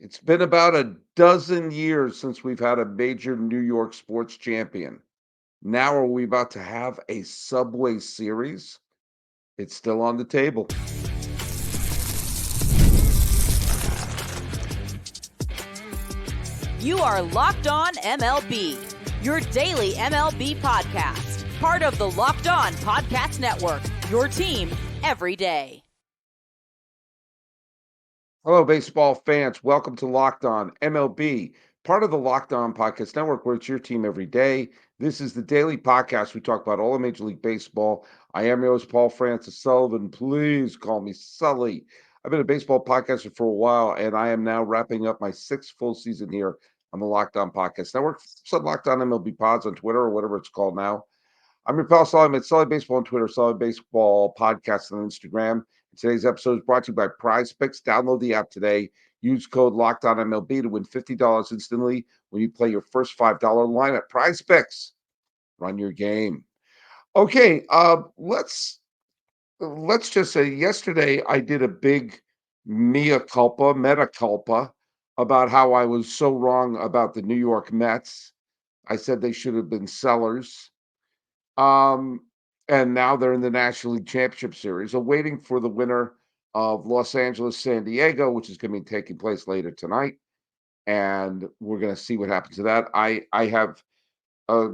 It's been about a dozen years since we've had a major New York sports champion. Now, are we about to have a Subway Series? It's still on the table. You are Locked On MLB, your daily MLB podcast. Part of the Locked On Podcast Network, your team every day. Hello, baseball fans. Welcome to Locked On MLB, part of the Locked On Podcast Network, where it's your team every day. This is the daily podcast. We talk about all of Major League Baseball. I am your host, Paul Francis Sullivan. Please call me Sully. I've been a baseball podcaster for a while, and I am now wrapping up my sixth full season here on the Locked On Podcast Network. Some Locked On MLB Pods on Twitter or whatever it's called now. I'm your pal Sully. I'm at Sully Baseball on Twitter, Sully Baseball Podcast on Instagram. Today's episode is brought to you by Prize Picks. Download the app today. Use code LOCKEDONMLB to win $50 instantly when you play your first $5 line at Prize Picks. Run your game. Okay, let's just say yesterday I did a big mea culpa about how I was so wrong about the New York Mets. I said they should have been sellers. Um, and now they're in the National League Championship Series, awaiting for the winner of Los Angeles, San Diego, which is going to be taking place later tonight. And we're going to see what happens to that. I have a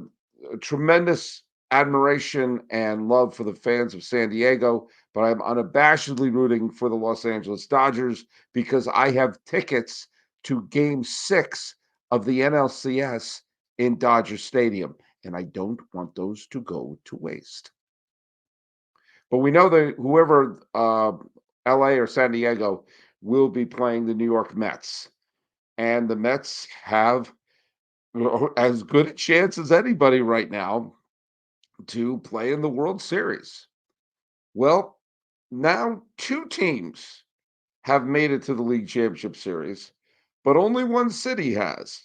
tremendous admiration and love for the fans of San Diego, but I'm unabashedly rooting for the Los Angeles Dodgers because I have tickets to Game 6 of the NLCS in Dodger Stadium, and I don't want those to go to waste. But we know that whoever LA or San Diego will be playing the New York Mets, and the Mets have as good a chance as anybody right now to play in the World Series. Well, now two teams have made it to the League Championship Series, but only one city has.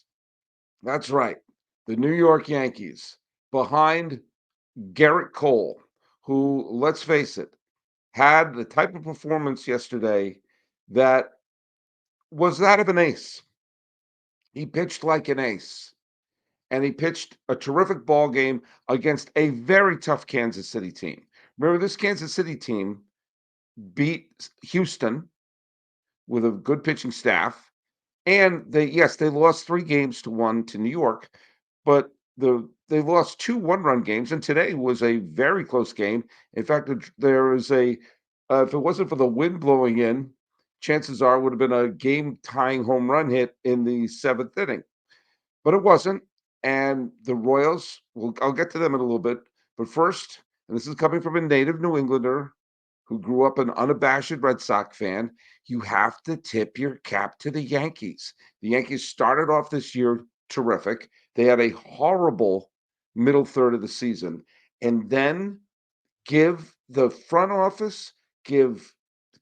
That's right, the New York Yankees, behind Gerrit Cole, who, let's face it, had the type of performance yesterday that was that of an ace. He pitched like an ace, and he pitched a terrific ball game against a very tough Kansas City team. Remember, this Kansas City team beat Houston with a good pitching staff, and they lost 3 games to 1 to New York, but they lost 2 one-run games, and today was a very close game. In fact, there is a if it wasn't for the wind blowing in, chances are it would have been a game-tying home run hit in the 7th inning, but it wasn't. And the Royals, I'll get to them in a little bit, but first, and this is coming from a native New Englander who grew up an unabashed Red Sox fan, you have to tip your cap to the Yankees. The Yankees started off this year terrific. They had a horrible middle third of the season. And then give the front office, give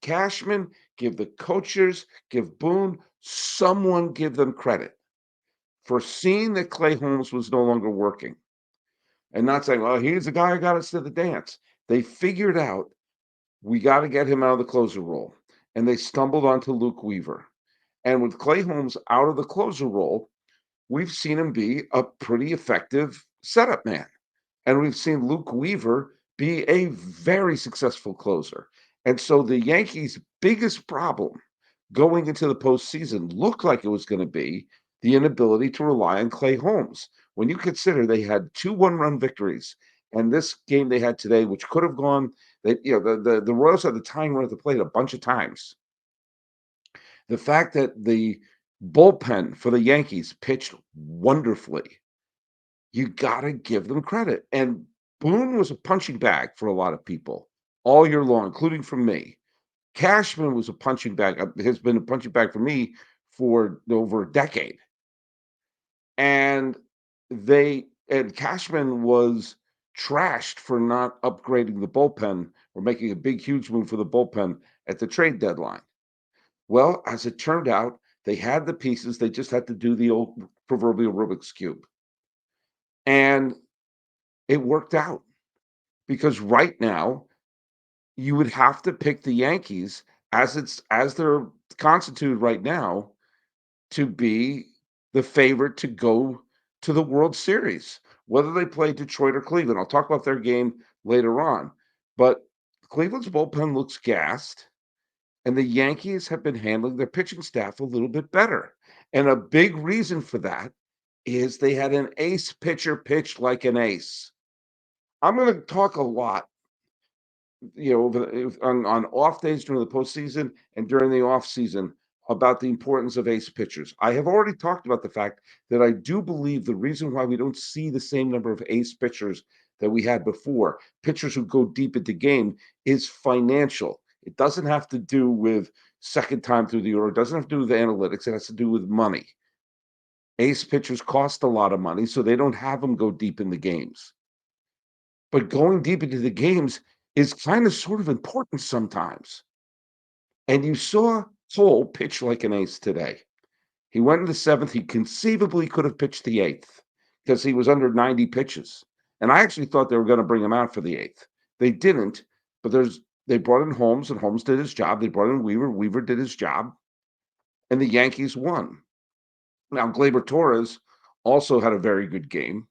Cashman, give the coaches, give Boone, someone give them credit for seeing that Clay Holmes was no longer working and not saying, well, he's the guy who got us to the dance. They figured out we got to get him out of the closer role. And they stumbled onto Luke Weaver. And with Clay Holmes out of the closer role, we've seen him be a pretty effective setup man. And we've seen Luke Weaver be a very successful closer. And so the Yankees' biggest problem going into the postseason looked like it was going to be the inability to rely on Clay Holmes. When you consider they had 2 one-run victories, and this game they had today, which could have gone, the Royals had the tying run at the plate a bunch of times. The fact that the bullpen for the Yankees pitched wonderfully, you got to give them credit. And Boone was a punching bag for a lot of people all year long, including from me. Cashman was a punching bag, has been a punching bag for me for over a decade. And Cashman was trashed for not upgrading the bullpen or making a big, huge move for the bullpen at the trade deadline. Well, as it turned out, they had the pieces. They just had to do the old proverbial Rubik's Cube. And it worked out because right now you would have to pick the Yankees as they're constituted right now. to be the favorite to go to the World Series, whether they play Detroit or Cleveland. I'll talk about their game later on. But Cleveland's bullpen looks gassed, and the Yankees have been handling their pitching staff a little bit better. And a big reason for that is they had an ace pitcher pitch like an ace. I'm going to talk a lot, on off days during the postseason and during the off season about the importance of ace pitchers. I have already talked about the fact that I do believe the reason why we don't see the same number of ace pitchers that we had before, pitchers who go deep into game, is financial. It doesn't have to do with second time through the order. It doesn't have to do with analytics. It has to do with money. Ace pitchers cost a lot of money, so they don't have them go deep in the games. But going deep into the games is kind of sort of important sometimes. And you saw Cole pitch like an ace today. He went in the seventh. He conceivably could have pitched the eighth because he was under 90 pitches. And I actually thought they were going to bring him out for the eighth. They didn't, but they brought in Holmes, and Holmes did his job. They brought in Weaver. Weaver did his job. And the Yankees won. Now, Gleyber Torres also had a very good game.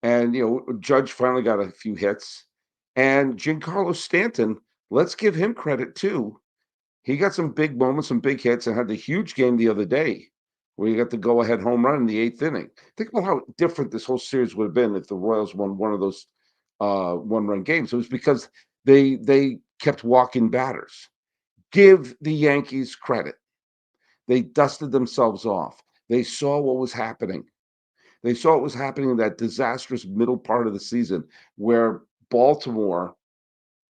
And, Judge finally got a few hits. And Giancarlo Stanton, let's give him credit too. He got some big moments, some big hits, and had the huge game the other day where he got the go-ahead home run in the eighth inning. Think about how different this whole series would have been if the Royals won one of those one-run games. It was because they kept walking batters. Give the Yankees credit. They dusted themselves off. They saw what was happening. They saw what was happening in that disastrous middle part of the season where Baltimore,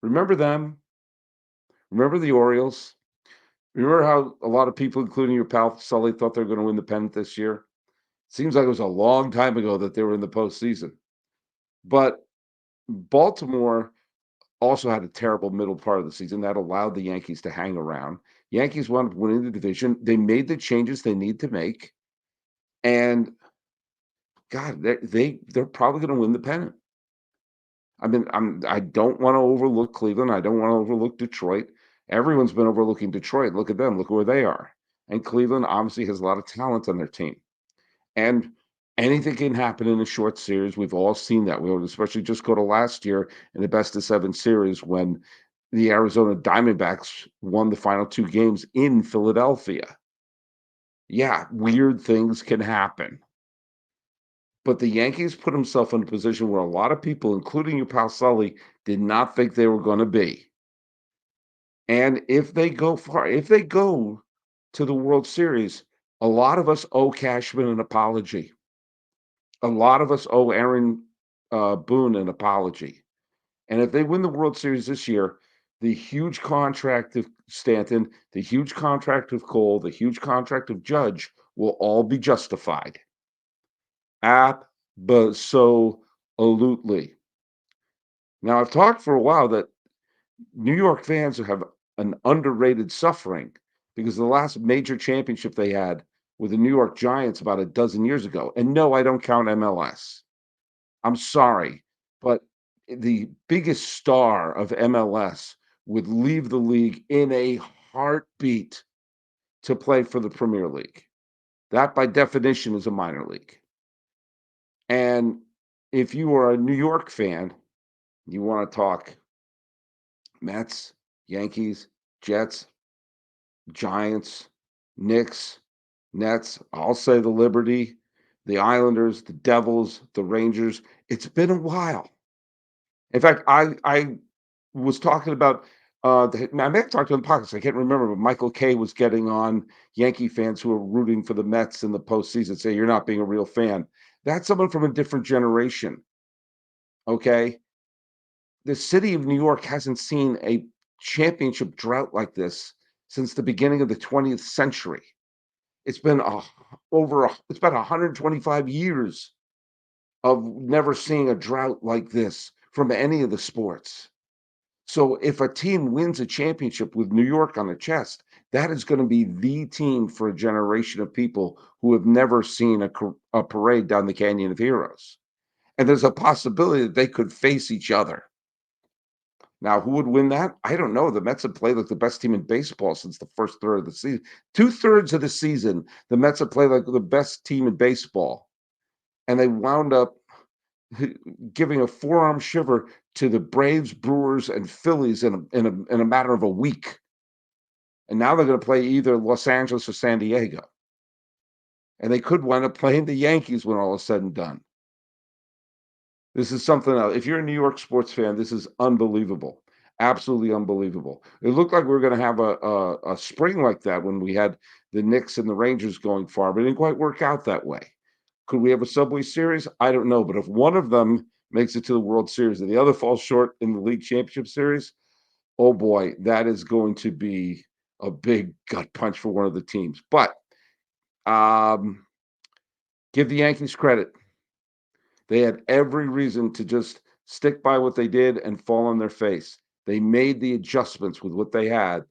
remember them? Remember the Orioles? Remember how a lot of people, including your pal Sully, thought they were going to win the pennant this year? Seems like it was a long time ago that they were in the postseason. But Baltimore also had a terrible middle part of the season that allowed the Yankees to hang around. Yankees wound up winning the division. They made the changes they need to make. And God, they're probably going to win the pennant. I mean, I don't want to overlook Cleveland. I don't want to overlook Detroit. Everyone's been overlooking Detroit. Look at them. Look where they are. And Cleveland obviously has a lot of talent on their team. And anything can happen in a short series. We've all seen that. We would especially just go to last year in the best of seven series when the Arizona Diamondbacks won the final two games in Philadelphia. Yeah, weird things can happen. But the Yankees put themselves in a position where a lot of people, including your pal Sully, did not think they were going to be. And if they go far, if they go to the World Series, a lot of us owe Cashman an apology. A lot of us owe Aaron Boone an apology. And if they win the World Series this year, the huge contract of Stanton, the huge contract of Cole, the huge contract of Judge will all be justified. Absolutely. Now, I've talked for a while that New York fans have an underrated suffering because the last major championship they had with the New York Giants about a dozen years ago. And no, I don't count MLS. I'm sorry, but the biggest star of MLS would leave the league in a heartbeat to play for the Premier League. That, by definition, is a minor league. And if you are a New York fan, you want to talk Mets, Yankees, Jets, Giants, Knicks, Nets, I'll say the Liberty, the Islanders, the Devils, the Rangers. It's been a while. In fact, I was talking about I may have talked on the podcast. I can't remember, but Michael Kay was getting on Yankee fans who are rooting for the Mets in the postseason, say you're not being a real fan. That's someone from a different generation. Okay. The city of New York hasn't seen a championship drought like this since the beginning of the 20th century. It's been it's been 125 years of never seeing a drought like this from any of the sports. So if a team wins a championship with New York on the chest, that is going to be the team for a generation of people who have never seen a parade down the Canyon of Heroes. And there's a possibility that they could face each other. Now, who would win that? I don't know. The Mets have played like the best team in baseball since the first third of the season. 2/3 of the season, the Mets have played like the best team in baseball, and they wound up giving a forearm shiver to the Braves, Brewers, and Phillies in a matter of a week. And now they're going to play either Los Angeles or San Diego, and they could wind up playing the Yankees when all is said and done. This is something else. If you're a New York sports fan, this is unbelievable. Absolutely unbelievable. It looked like we were going to have a spring like that when we had the Knicks and the Rangers going far, but it didn't quite work out that way. Could we have a Subway Series? I don't know. But if one of them makes it to the World Series and the other falls short in the League Championship Series, oh boy, that is going to be a big gut punch for one of the teams. But um, give the Yankees credit. They had every reason to just stick by what they did and fall on their face. They made the adjustments with what they had,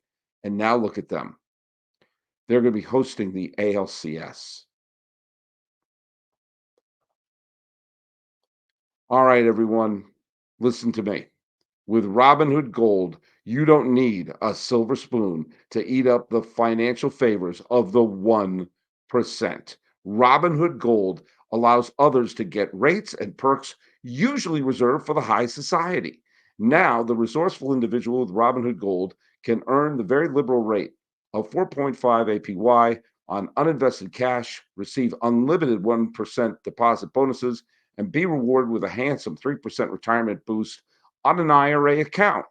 and now look at them. They're going to be hosting the ALCS. All right, everyone, listen to me. With Robinhood Gold, you don't need a silver spoon to eat up the financial favors of the 1%. Robinhood Gold allows others to get rates and perks usually reserved for the high society. Now, the resourceful individual with Robinhood Gold can earn the very liberal rate of 4.5 APY on uninvested cash, receive unlimited 1% deposit bonuses, and be rewarded with a handsome 3% retirement boost on an IRA account.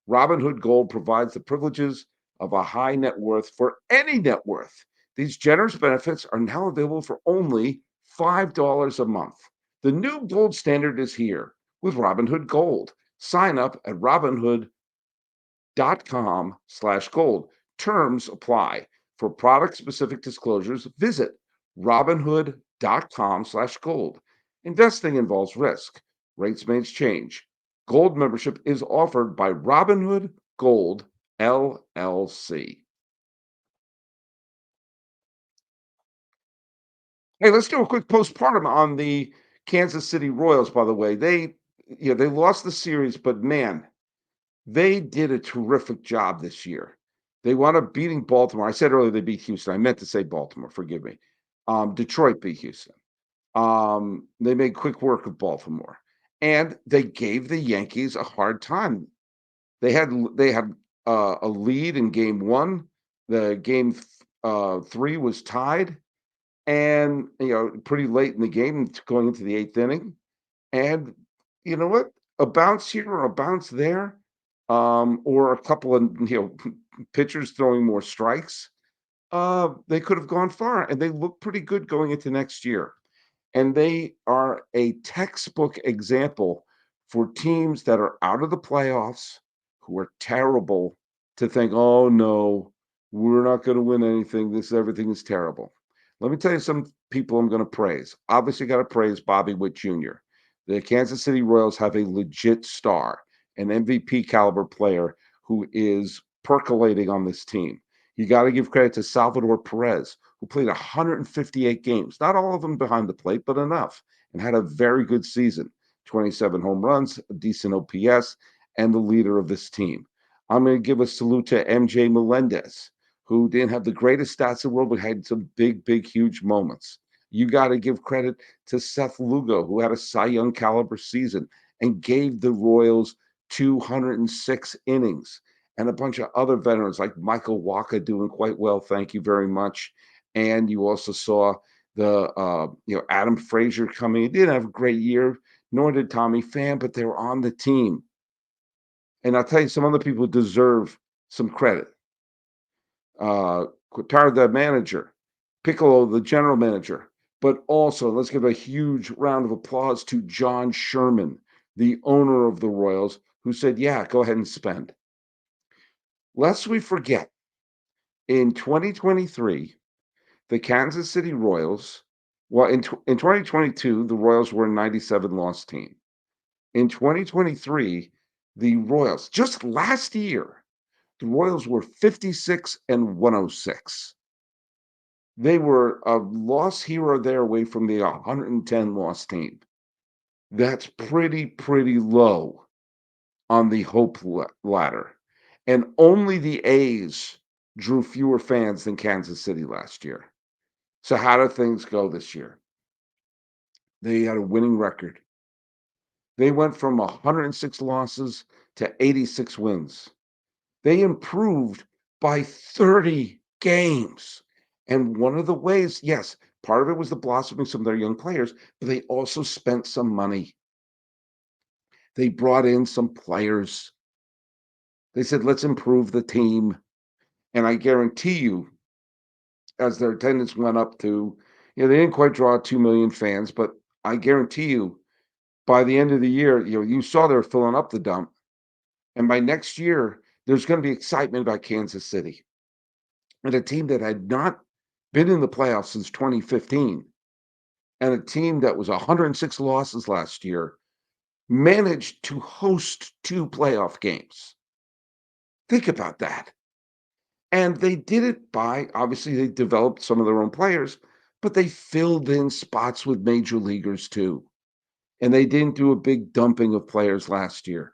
Robinhood Gold provides the privileges of a high net worth for any net worth. These generous benefits are now available for only $5 a month. The new gold standard is here with Robinhood Gold. Sign up at Robinhood.com/gold. Terms apply. For product specific disclosures, visit Robinhood.com/gold. Investing involves risk. Rates may change. Gold membership is offered by Robinhood Gold LLC. Hey, let's do a quick postpartum on the Kansas City Royals, by the way. They lost the series, but man, they did a terrific job this year. They wound up beating Baltimore. I said earlier they beat Houston. I meant to say Baltimore, forgive me. Detroit beat Houston. They made quick work of Baltimore, and they gave the Yankees a hard time. They had a lead in game 1. The game 3 was tied, and pretty late in the game, going into the 8th inning. And you know what? A bounce here or a bounce there, or a couple of pitchers throwing more strikes. They could have gone far, and they look pretty good going into next year. And they are a textbook example for teams that are out of the playoffs, who are terrible, to think, oh no, we're not going to win anything. Everything is terrible. Let me tell you some people I'm going to praise. Obviously, got to praise Bobby Witt Jr. The Kansas City Royals have a legit star, an MVP caliber player who is percolating on this team. You got to give credit to Salvador Perez, who played 158 games, not all of them behind the plate, but enough, and had a very good season. 27 home runs, a decent OPS, and the leader of this team. I'm going to give a salute to MJ Melendez, who didn't have the greatest stats in the world, but had some big, big, huge moments. You got to give credit to Seth Lugo, who had a Cy Young caliber season and gave the Royals 206 innings, and a bunch of other veterans like Michael Wacha doing quite well. Thank you very much. And you also saw the Adam Frazier coming. He didn't have a great year, nor did Tommy Pham, but they were on the team. And I'll tell you, some other people deserve some credit. Qatar, the manager, Piccolo, the general manager, but also let's give a huge round of applause to John Sherman, the owner of the Royals, who said, yeah, go ahead and spend. Lest we forget, in 2023, the Kansas City Royals, in 2022, the Royals were a 97 loss team. In 2023, the Royals, just last year, the Royals were 56-106. They were a loss here or there away from the 110 loss team. That's pretty low on the hope ladder, and only the A's drew fewer fans than Kansas City last year. So how do things go this year? They had a winning record. They went from 106 losses to 86 wins. They improved by 30 games. And one of the ways, yes, part of it was the blossoming of some of their young players, but they also spent some money. They brought in some players. They said, let's improve the team. And I guarantee you, as their attendance went up to, they didn't quite draw 2 million fans, but I guarantee you, by the end of the year, you saw they were filling up the dump. And by next year, there's going to be excitement about Kansas City. And a team that had not been in the playoffs since 2015, and a team that was 106 losses last year, managed to host 2 playoff games. Think about that. And they did it by, obviously, they developed some of their own players, but they filled in spots with major leaguers too. And they didn't do a big dumping of players last year.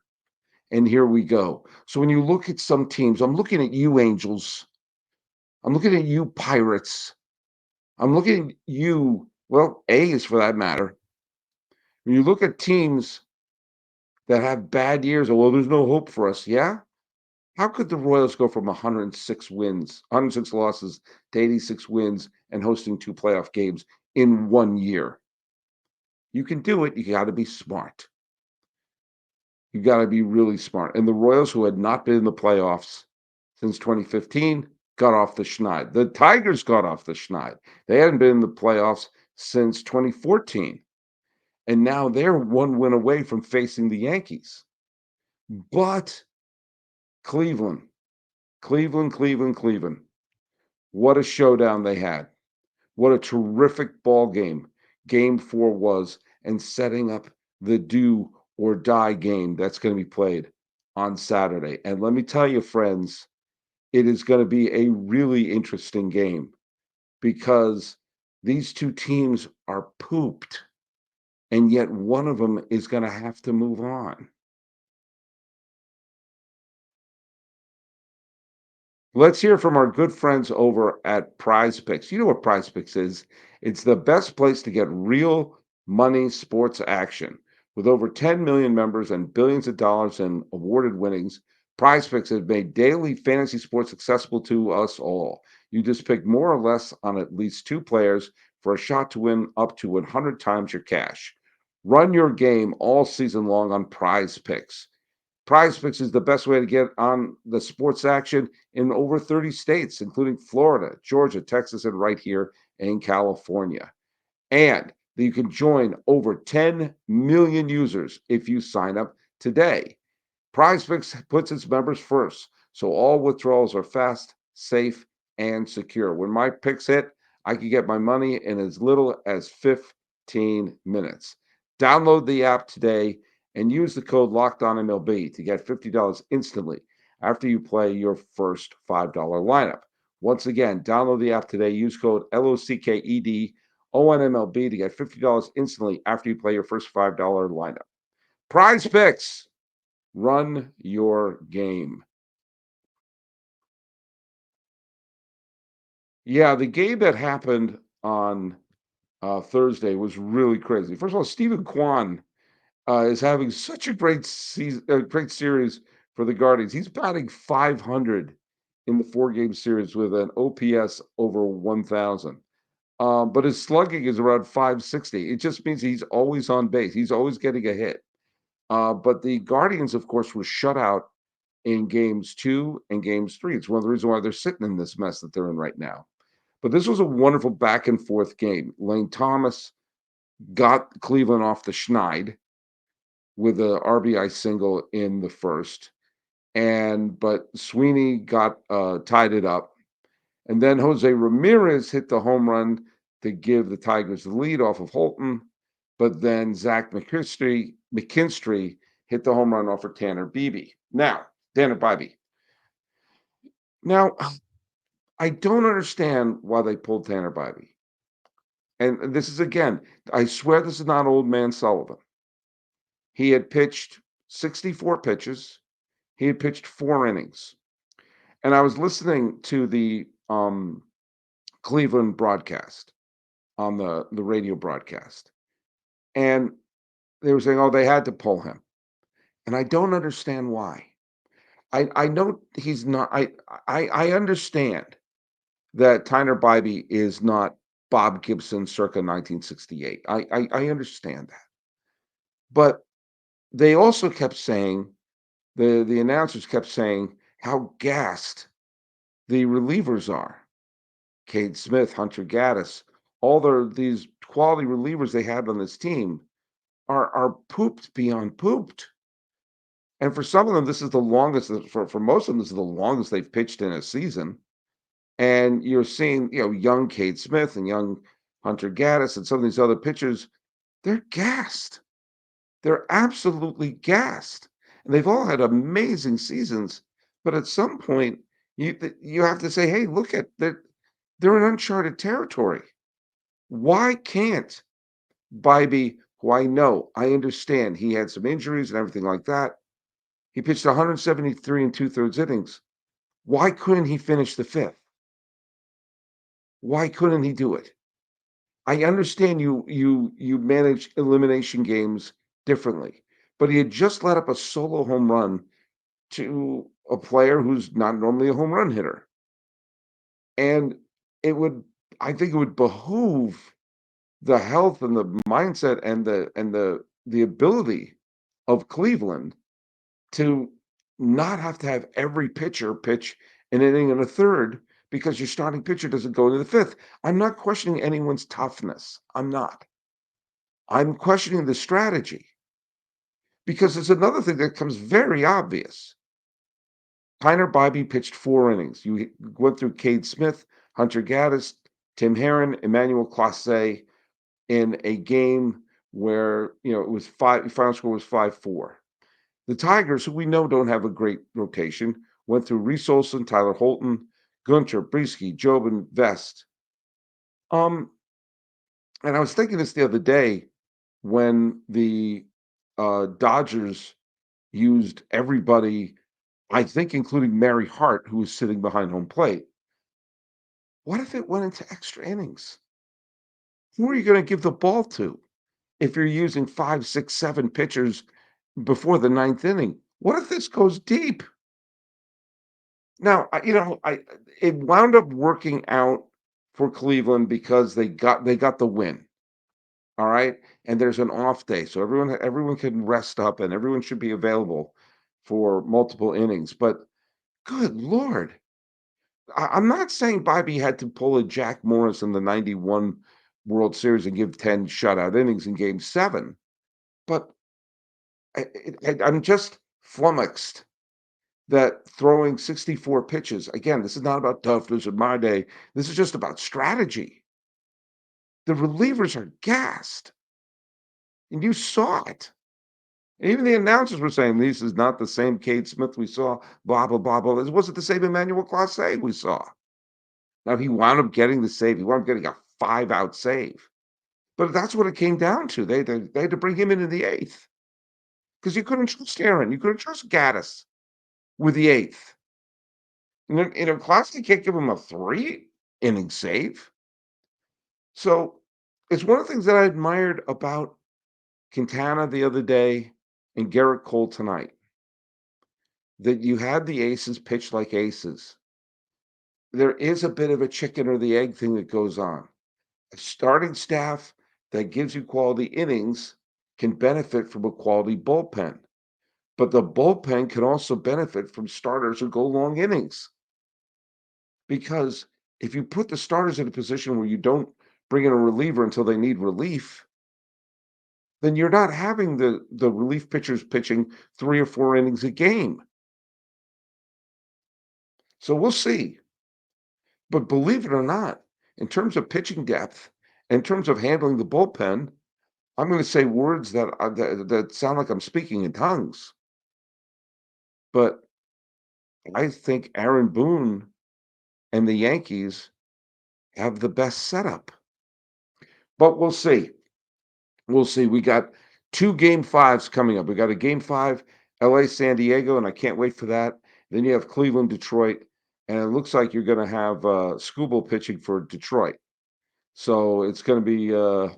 And here we go. So when you look at some teams, I'm looking at you, Angels. I'm looking at you, Pirates. I'm looking at you, well, A's for that matter. When you look at teams that have bad years, well, there's no hope for us. Yeah? How could the Royals go from 106 wins, 106 losses to 86 wins and hosting 2 playoff games in 1 year? You can do it. You got to be smart. You got to be really smart. And the Royals, who had not been in the playoffs since 2015, got off the schneid. The Tigers got off the schneid. They hadn't been in the playoffs since 2014. And now they're 1 win away from facing the Yankees. But Cleveland. What a showdown they had. What a terrific ball game Game 4 was, and setting up the do or die game that's going to be played on Saturday. And let me tell you, friends, it is going to be a really interesting game because these 2 teams are pooped, and yet one of them is going to have to move on. Let's hear from our good friends over at Prize Picks. You know what Prize Picks is? It's the best place to get real money sports action. With over 10 million members and billions of dollars in awarded winnings, Prize Picks has made daily fantasy sports accessible to us all. You just pick more or less on at least 2 players for a shot to win up to 100 times your cash. Run your game all season long on Prize Picks. Prize Picks is the best way to get on the sports action in over 30 states, including Florida, Georgia, Texas, and right here in California. And you can join over 10 million users if you sign up today. Prize Picks puts its members first, so all withdrawals are fast, safe, and secure. When my picks hit, I can get my money in as little as 15 minutes. Download the app today and use the code LOCKEDONMLB to get $50 instantly after you play your first $5 lineup. Once again, download the app today. Use code LOCKEDONMLB to get $50 instantly after you play your first $5 lineup. Prize Picks. Run your game. Yeah, the game that happened on Thursday was really crazy. First of all, Stephen Kwan is having such a great season, great series for the Guardians. He's batting 500 in the 4-game series with an OPS over 1,000. But his slugging is around 560. It just means he's always on base. He's always getting a hit. But the Guardians, of course, were shut out in games 2 and games 3. It's one of the reasons why they're sitting in this mess that they're in right now. But this was a wonderful back and forth game. Lane Thomas got Cleveland off the schneid with a RBI single in the first. But Sweeney got tied it up. And then Jose Ramirez hit the home run to give the Tigers the lead off of Holton. But then Zach McKinstry hit the home run off of Tanner Bibee. Now, I don't understand why they pulled Tanner Bibee. And this is, again, I swear this is not old man Sullivan. He had pitched 64 pitches. He had pitched 4 innings. And I was listening to the Cleveland broadcast on the radio broadcast. And they were saying, oh, they had to pull him. And I don't understand why. I know he's not. I understand that Tyner Bybee is not Bob Gibson circa 1968. I understand that. But they also kept saying, the announcers kept saying how gassed the relievers are. Cade Smith, Hunter Gaddis, all these quality relievers they had on this team are pooped beyond pooped. And for some of them, this is the longest. For most of them, this is the longest they've pitched in a season. And you're seeing, young Cade Smith and young Hunter Gaddis and some of these other pitchers, they're gassed. They're absolutely gassed. And they've all had amazing seasons. But at some point, you have to say, hey, look at that. They're in uncharted territory. Why can't Bybee, who I understand he had some injuries and everything like that. He pitched 173 and 2/3 innings. Why couldn't he finish the 5th? Why couldn't he do it? I understand you manage elimination games differently, but he had just let up a solo home run to a player who's not normally a home run hitter. And it would I think it would behoove the health and the mindset and the ability of Cleveland to not have to have every pitcher pitch an inning and a third because your starting pitcher doesn't go into the 5th. I'm not questioning anyone's toughness. I'm not. I'm questioning the strategy because it's another thing that comes very obvious. Tyner Bybee pitched 4 innings. You went through Cade Smith, Hunter Gaddis, Tim Herron, Emmanuel Clase in a game where, it was final score was 5-4. The Tigers, who we know don't have a great rotation, went through Reese Olson, Tyler Holton, Gunter, Brieske, Jobin, Vest. And I was thinking this the other day when the Dodgers used everybody, I think including Mary Hart, who was sitting behind home plate. What if it went into extra innings? Who are you going to give the ball to if you're using 5, 6, 7 pitchers before the 9th inning? What if this goes deep? Now, it wound up working out for Cleveland because they got the win. All right, and there's an off day, so everyone can rest up, and everyone should be available for multiple innings. But good Lord, I'm not saying Bobby had to pull a Jack Morris in the '91 World Series and give 10 shutout innings in Game 7, but I'm just flummoxed that throwing 64 pitches, again, this is not about toughness in my day. This is just about strategy. The relievers are gassed, and you saw it. And even the announcers were saying this is not the same Cade Smith we saw, blah, blah, blah, blah. This wasn't the same Emmanuel Clase we saw. Now, he wound up getting the save. He wound up getting a 5-out save. But that's what it came down to. They had to bring him in the 8th because you couldn't trust Aaron. You couldn't trust Gaddis with the 8th. Clase can't give him a 3-inning save. So it's one of the things that I admired about Quintana the other day and Gerrit Cole tonight, that you had the aces pitch like aces. There is a bit of a chicken or the egg thing that goes on. A starting staff that gives you quality innings can benefit from a quality bullpen, but the bullpen can also benefit from starters who go long innings. Because if you put the starters in a position where you don't bring in a reliever until they need relief, then you're not having the relief pitchers pitching 3 or 4 innings a game. So we'll see. But believe it or not, in terms of pitching depth, in terms of handling the bullpen, I'm going to say words that sound like I'm speaking in tongues. But I think Aaron Boone and the Yankees have the best setup. But we'll see. We'll see. We got 2 game 5s coming up. We got a game 5, LA, San Diego, and I can't wait for that. Then you have Cleveland, Detroit, and it looks like you're gonna have, Skubal pitching for Detroit. So it's gonna be a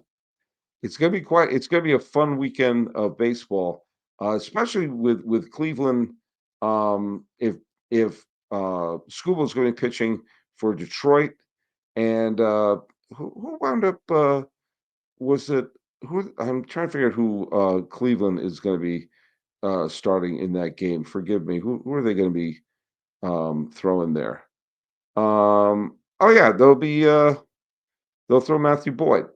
fun weekend of baseball, especially with Cleveland. If Skubal's gonna be pitching for Detroit and, who wound up, was it who I'm trying to figure out who, Cleveland is gonna be, starting in that game. Forgive me. Who are they gonna be, throwing there? Oh, yeah, they'll throw Matthew Boyd.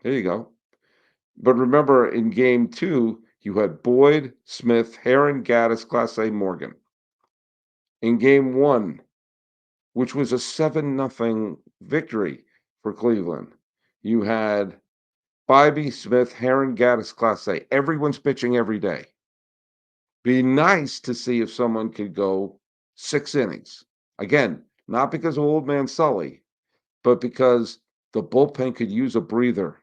There you go. But remember, in game 2, you had Boyd, Smith, Heron, Gaddis, Clase, Morgan. In game 1, which was a 7-0 victory for Cleveland, you had Bybee, Smith, Heron, Gaddis, Clase. Everyone's pitching every day. Be nice to see if someone could go 6 innings. Again, not because of old man Sully, but because the bullpen could use a breather.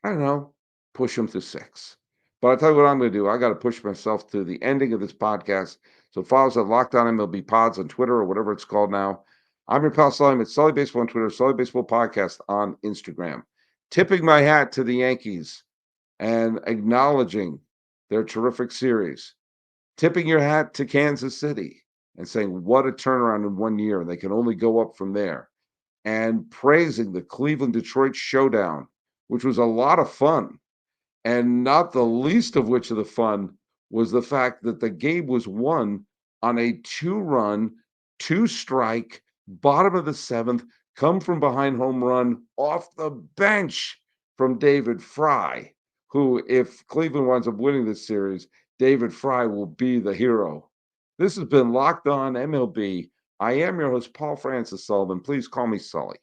I don't know, push them to 6. But I'll tell you what I'm gonna do. I gotta push myself to the ending of this podcast. So follow us at Locked On MLB Pods on Twitter or whatever it's called now. I'm your pal Sully. It's Sully Baseball on Twitter, Sully Baseball Podcast on Instagram. Tipping my hat to the Yankees and acknowledging their terrific series. Tipping your hat to Kansas City and saying, what a turnaround in 1 year. And they can only go up from there. And praising the Cleveland Detroit showdown, which was a lot of fun. And not the least of which of the fun was the fact that the game was won on a 2-run, 2-strike, bottom of the 7th, come from behind home run off the bench from David Fry, who, if Cleveland winds up winning this series, David Fry will be the hero. This has been Locked On MLB. I am your host, Paul Francis Sullivan. Please call me Sully.